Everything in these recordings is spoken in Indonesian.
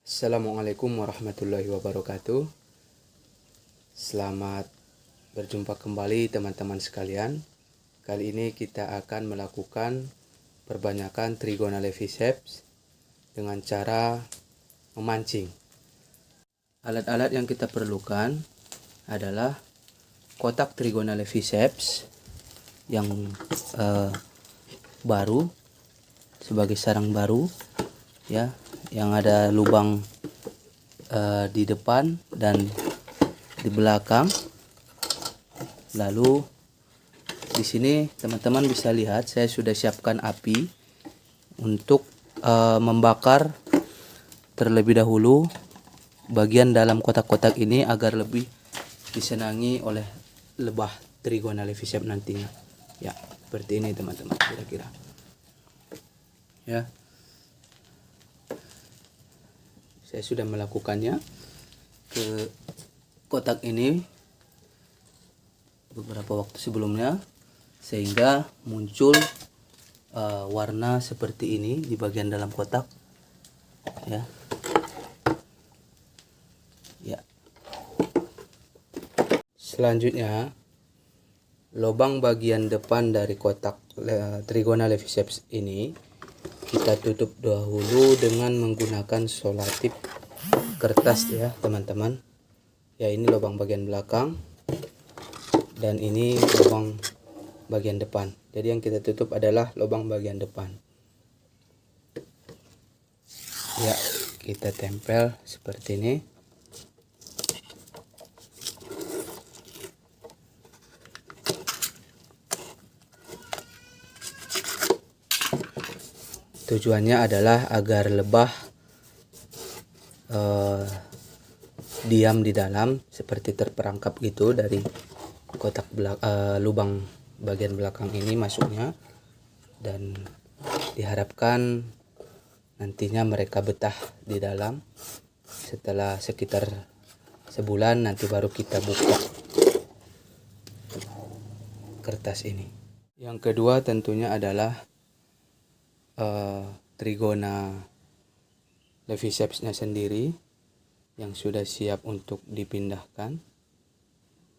Assalamualaikum warahmatullahi wabarakatuh. Selamat berjumpa kembali teman-teman sekalian. Kali ini kita akan melakukan perbanyakan Trigona leviceps dengan cara memancing. Alat-alat yang kita perlukan adalah kotak Trigona leviceps yang baru, sebagai sarang baru ya, yang ada lubang di depan dan di belakang. Lalu di sini teman-teman bisa lihat saya sudah siapkan api untuk membakar terlebih dahulu bagian dalam kotak-kotak ini agar lebih disenangi oleh lebah Trigona leviceps nantinya. Ya, seperti ini teman-teman kira-kira. Ya. Saya sudah melakukannya ke kotak ini beberapa waktu sebelumnya, sehingga muncul warna seperti ini di bagian dalam kotak. Ya. Selanjutnya, lubang bagian depan dari kotak Trigona leviceps ini kita tutup dahulu dengan menggunakan solatip kertas ya teman-teman. Ya, ini lubang bagian belakang dan ini lubang bagian depan. Jadi yang kita tutup adalah lubang bagian depan. Ya, kita tempel seperti ini. Tujuannya adalah agar lebah diam di dalam seperti terperangkap gitu dari kotak lubang bagian belakang ini masuknya, dan diharapkan nantinya mereka betah di dalam. Setelah sekitar sebulan nanti baru kita buka kertas ini. Yang kedua tentunya adalah Trigona levicepsnya sendiri yang sudah siap untuk dipindahkan,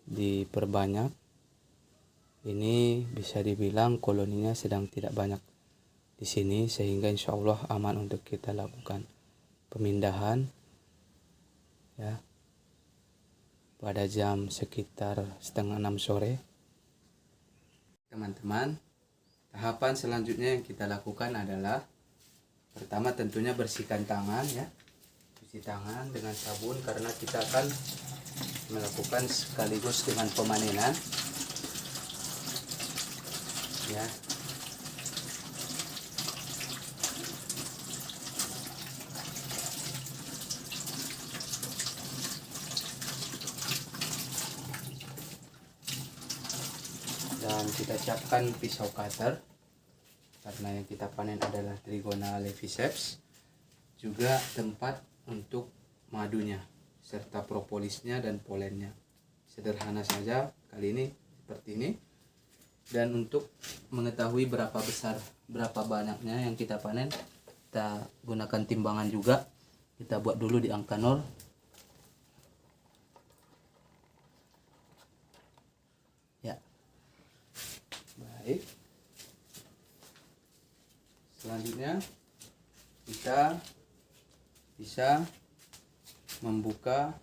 diperbanyak. Ini bisa dibilang koloninya sedang tidak banyak di sini, sehingga insya Allah aman untuk kita lakukan pemindahan ya pada jam sekitar 5:30 sore. Teman-teman, tahapan selanjutnya yang kita lakukan adalah pertama tentunya bersihkan tangan ya. Cuci tangan dengan sabun karena kita akan melakukan sekaligus dengan pemanenan. Ya. Dan kita siapkan pisau cutter karena yang kita panen adalah Trigona leviceps, juga tempat untuk madunya serta propolisnya dan polennya. Sederhana saja kali ini seperti ini. Dan untuk mengetahui berapa besar, berapa banyaknya yang kita panen, kita gunakan timbangan juga. Kita buat dulu di angka 0. Ya. Baik. Selanjutnya kita bisa membuka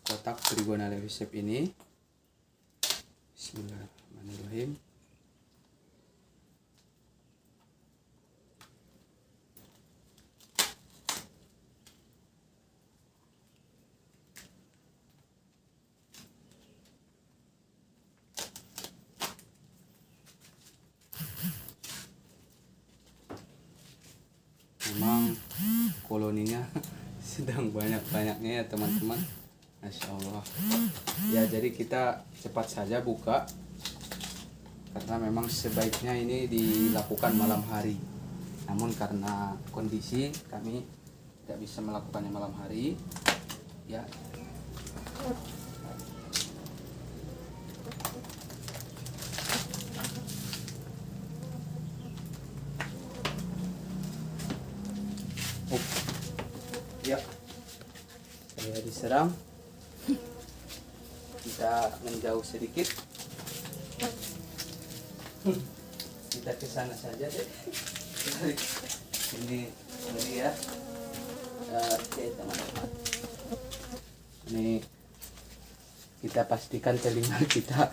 kotak Trigona leviceps ini. Bismillahirrahmanirrahim. Memang koloninya sedang banyak-banyaknya ya teman-teman. Masya Allah. Ya, jadi kita cepat saja buka karena memang sebaiknya ini dilakukan malam hari. Namun karena kondisi kami tidak bisa melakukannya malam hari ya. Ya, saya diserang. Kita menjauh sedikit. Kita ke sana saja deh. Ini ya. Oke teman-teman. Ini kita pastikan telinga kita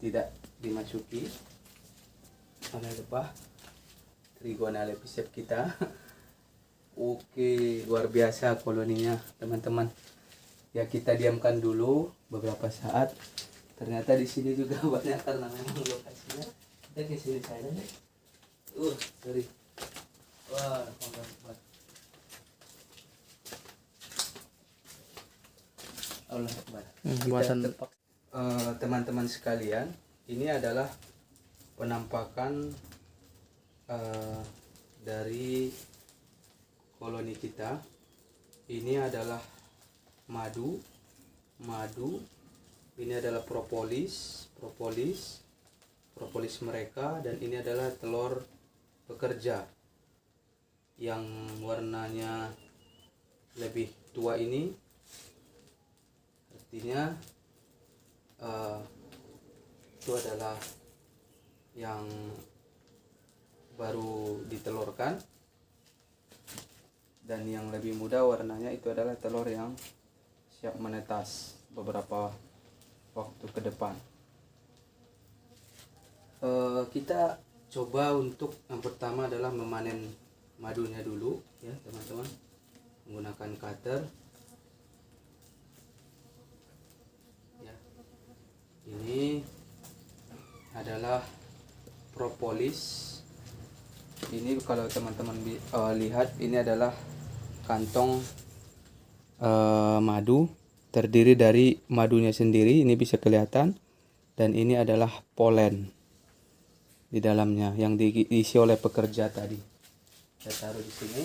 tidak dimasuki oleh lebah Trigona lepisep kita. Oke, luar biasa koloninya teman-teman. Ya, kita diamkan dulu beberapa saat. Ternyata di sini juga banyak karena memang lokasinya. Kita ke sini saja deh. Sorry. Wah, Allah Akbar. Teman-teman sekalian, ini adalah penampakan dari koloni kita. Ini adalah madu. Ini adalah propolis mereka, dan ini adalah telur pekerja yang warnanya lebih tua. Ini artinya itu adalah yang baru ditelurkan, dan yang lebih muda warnanya itu adalah telur yang siap menetas beberapa waktu ke depan. Kita coba untuk yang pertama adalah memanen madunya dulu ya teman-teman, menggunakan cutter ya. Ini adalah propolis. Ini kalau teman-teman lihat, ini adalah kantong madu, terdiri dari madunya sendiri, ini bisa kelihatan, dan ini adalah polen di dalamnya yang diisi oleh pekerja tadi. Kita taruh di sini,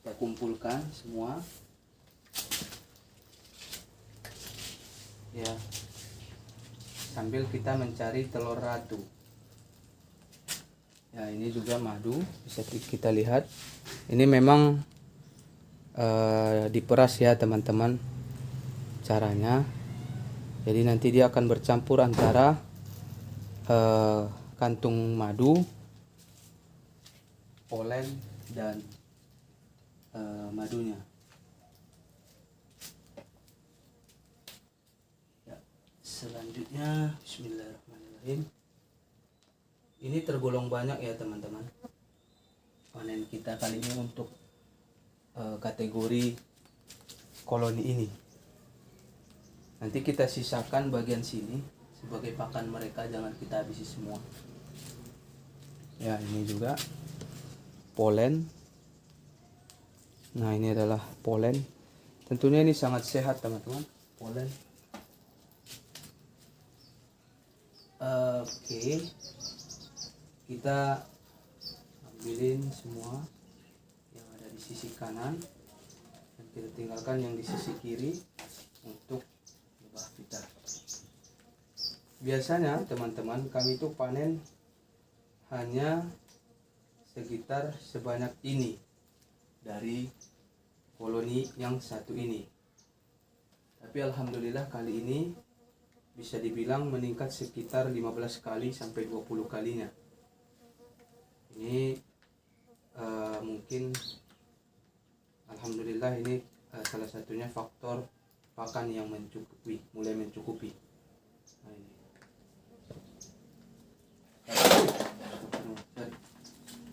kita kumpulkan semua ya, sambil kita mencari telur ratu. Ya, ini juga madu, bisa kita lihat. Ini memang diperas ya teman-teman caranya. Jadi nanti dia akan bercampur antara kantung madu, polen, dan madunya. Ya, selanjutnya bismillahirrahmanirrahim. Ini tergolong banyak ya teman-teman panen kita kali ini untuk kategori koloni ini. Nanti kita sisakan bagian sini sebagai pakan mereka, jangan kita habisi semua. Ya, ini juga polen. Nah, ini adalah polen. Tentunya ini sangat sehat teman-teman, polen. Oke. Kita ambilin semua yang ada di sisi kanan, dan kita tinggalkan yang di sisi kiri untuk lebah kita. Biasanya teman-teman, kami itu panen hanya sekitar sebanyak ini dari koloni yang satu ini. Tapi alhamdulillah kali ini bisa dibilang meningkat sekitar 15 kali sampai 20 kalinya. Ini mungkin alhamdulillah ini salah satunya faktor pakan yang mulai mencukupi. Nah, ini.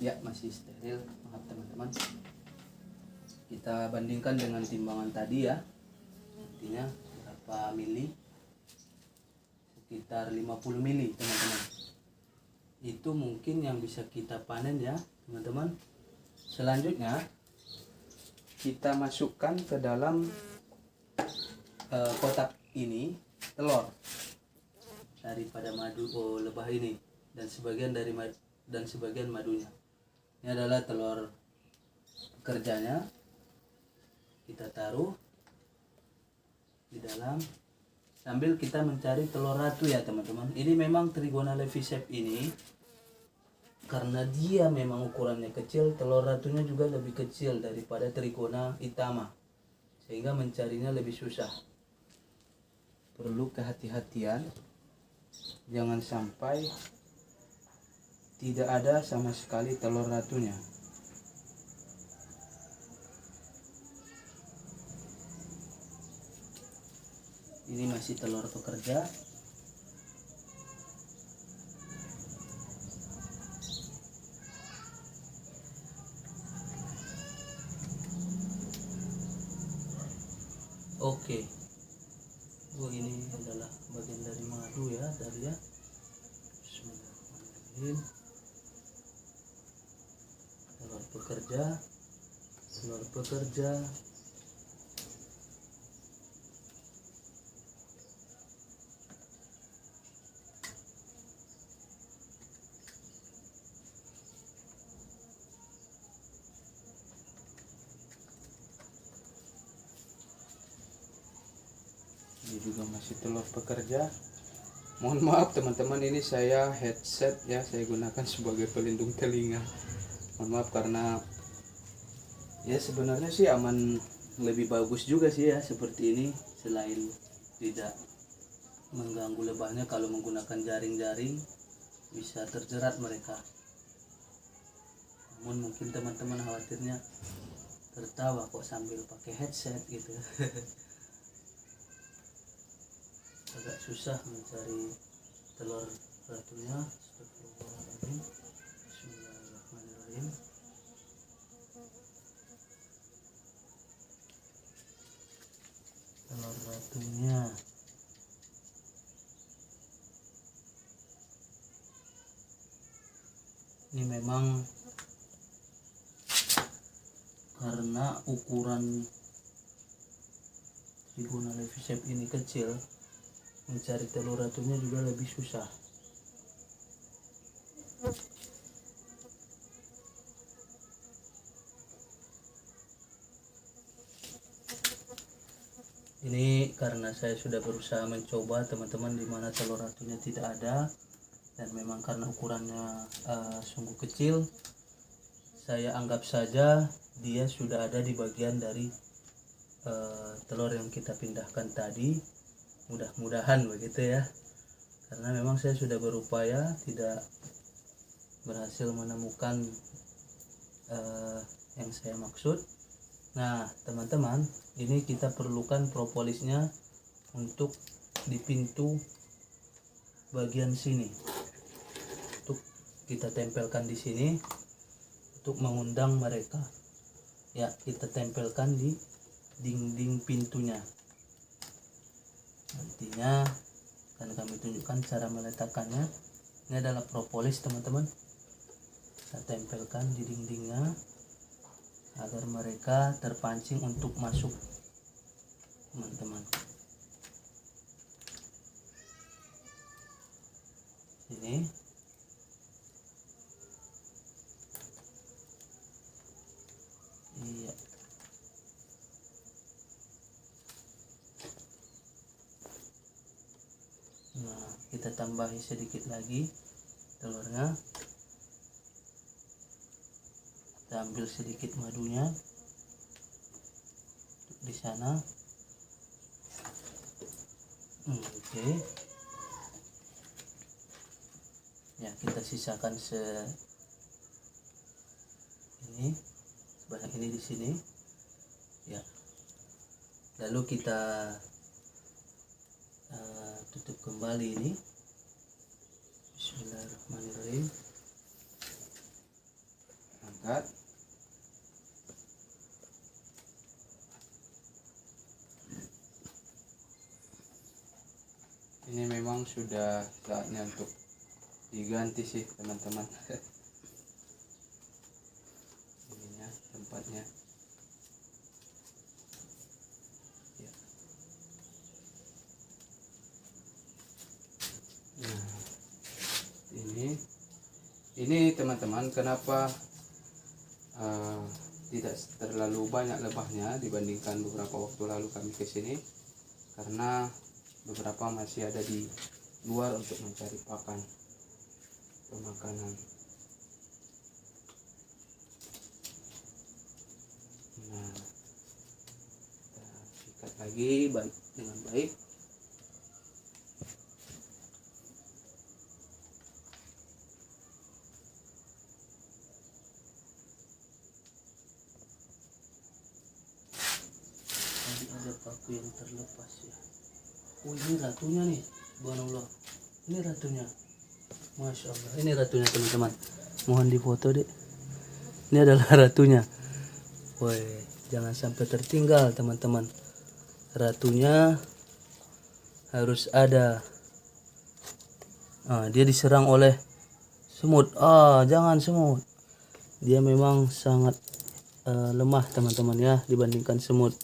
Ya, masih steril, maaf teman-teman. Kita bandingkan dengan timbangan tadi ya, artinya berapa mili, sekitar 50 mili teman-teman. Itu mungkin yang bisa kita panen ya teman-teman. Selanjutnya kita masukkan ke dalam kotak ini telur daripada madu lebah ini, dan sebagian madunya. Ini adalah telur pekerjanya, kita taruh di dalam sambil kita mencari telur ratu ya teman-teman. Ini memang Trigona lepisep ini karena dia memang ukurannya kecil, telur ratunya juga lebih kecil daripada Trigona itama, sehingga mencarinya lebih susah. Perlu kehati-hatian, jangan sampai tidak ada sama sekali telur ratunya. Ini masih telur pekerja. Oke. Ini adalah bagian dari madu ya, dari ya. Bismillahirrahmanirrahim. Telur pekerja. Ini juga masih telur pekerja. Mohon maaf teman-teman, ini saya headset ya, saya gunakan sebagai pelindung telinga. Mohon maaf karena ya sebenarnya sih aman, lebih bagus juga sih ya seperti ini, selain tidak mengganggu lebahnya. Kalau menggunakan jaring-jaring bisa terjerat mereka. Namun mungkin teman-teman khawatirnya tertawa kok sambil pakai headset gitu. Agak susah mencari telur ratunya. Astagfirullahaladzim. Bismillahirrahmanirrahim. Telur ratunya. Ini memang karena ukuran Trigona levisep ini kecil, mencari telur ratunya juga lebih susah. Ini karena saya sudah berusaha mencoba teman-teman, dimana telur ratunya tidak ada, dan memang karena ukurannya sungguh kecil, saya anggap saja dia sudah ada di bagian dari telur yang kita pindahkan tadi. Mudah-mudahan begitu ya, karena memang saya sudah berupaya tidak berhasil menemukan yang saya maksud. Nah teman-teman, ini kita perlukan propolisnya untuk di pintu bagian sini, untuk kita tempelkan di sini untuk mengundang mereka ya. Kita tempelkan di dinding pintunya. Nantinya akan kami tunjukkan cara meletakkannya. Ini adalah propolis teman-teman, kita tempelkan di dindingnya agar mereka terpancing untuk masuk teman-teman. Ini iya. Nah, kita tambahi sedikit lagi telurnya. Kita ambil sedikit madunya di sana. Oke. Ya, kita sisakan ini sebanyak ini di sini. Ya. Lalu kita tutup kembali ini. Bismillahirrahmanirrahim. Angkat. Ini memang sudah saatnya untuk diganti sih teman-teman. Ininya tempatnya. Ya. Nah, ini teman-teman, kenapa tidak terlalu banyak lebahnya dibandingkan beberapa waktu lalu kami ke sini, karena beberapa masih ada di luar untuk mencari pakan pemakanan. lagi baik dengan baik. Tadi ada paku yang terlepas ya. Oh, ini ratunya nih, subhanallah. Ini ratunya, masya Allah. Ini ratunya teman-teman. Mohon difoto deh. Ini adalah ratunya. Woi, jangan sampai tertinggal teman-teman. Ratunya harus ada. Dia diserang oleh semut. Jangan semut. Dia memang sangat lemah teman-teman ya dibandingkan semut.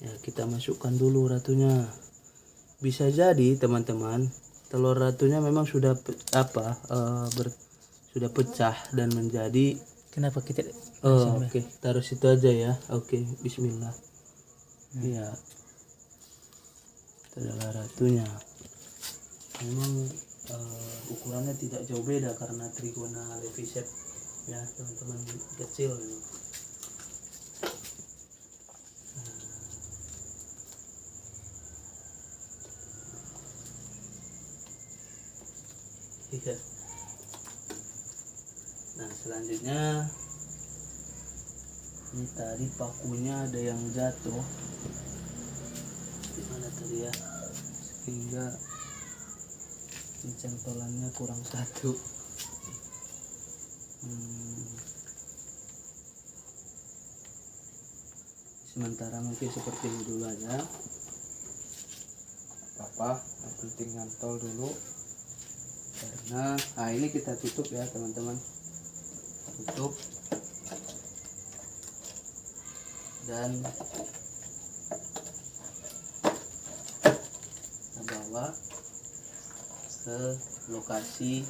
Ya, kita masukkan dulu ratunya. Bisa jadi teman-teman telur ratunya memang sudah sudah pecah dan menjadi. Kenapa kita Oke, taruh situ aja ya. Oke, bismillah. Ya, itu adalah ratunya. Memang ukurannya tidak jauh beda karena Trigona levisep ya teman-teman, kecil memang. Iya. Nah, selanjutnya ini tadi pakunya ada yang jatuh. Di mana tadi ya? Sehingga ini centolannya kurang satu. Sementara mungkin seperti ini dulu aja. Apa-apa, yang penting ngantol dulu. Karena ini kita tutup ya teman-teman, tutup dan kita bawa ke lokasi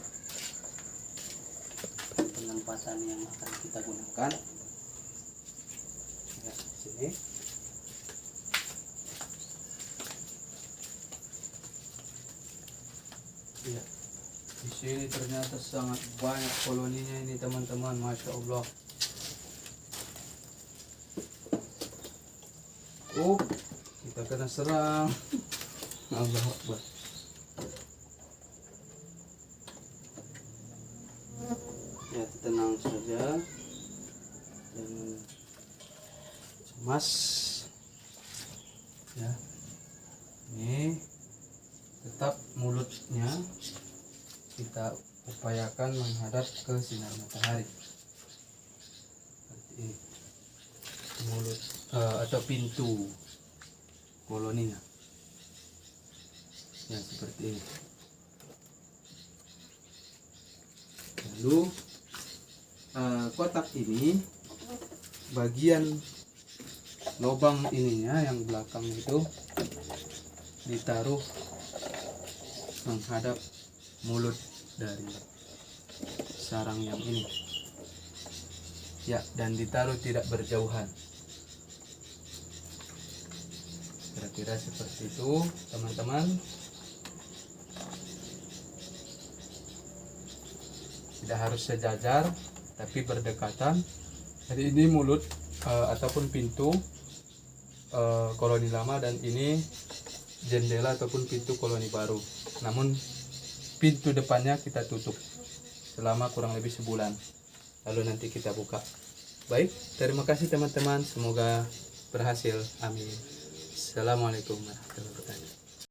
penempatan yang akan kita gunakan ya, sini. Ya, di sini ternyata sangat banyak koloninya ini teman-teman, masya Allah. Kita kena serang. Allah Akbar. Ya, tenang saja, jangan cemas ya. Ini tetap mulutnya kita upayakan menghadap ke sinar matahari seperti ini, mulut atau pintu koloninya ya, seperti ini. Lalu kotak ini bagian lubang ininya yang belakang itu ditaruh menghadap mulut dari sarang yang ini ya, dan ditaruh tidak berjauhan. Kira-kira seperti itu teman-teman. Tidak harus sejajar tapi berdekatan. Jadi ini mulut ataupun pintu koloni lama, dan ini jendela ataupun pintu koloni baru. Namun pintu depannya kita tutup selama kurang lebih sebulan, lalu nanti kita buka. Baik, terima kasih teman-teman, semoga berhasil. Amin. Assalamualaikum warahmatullahi wabarakatuh.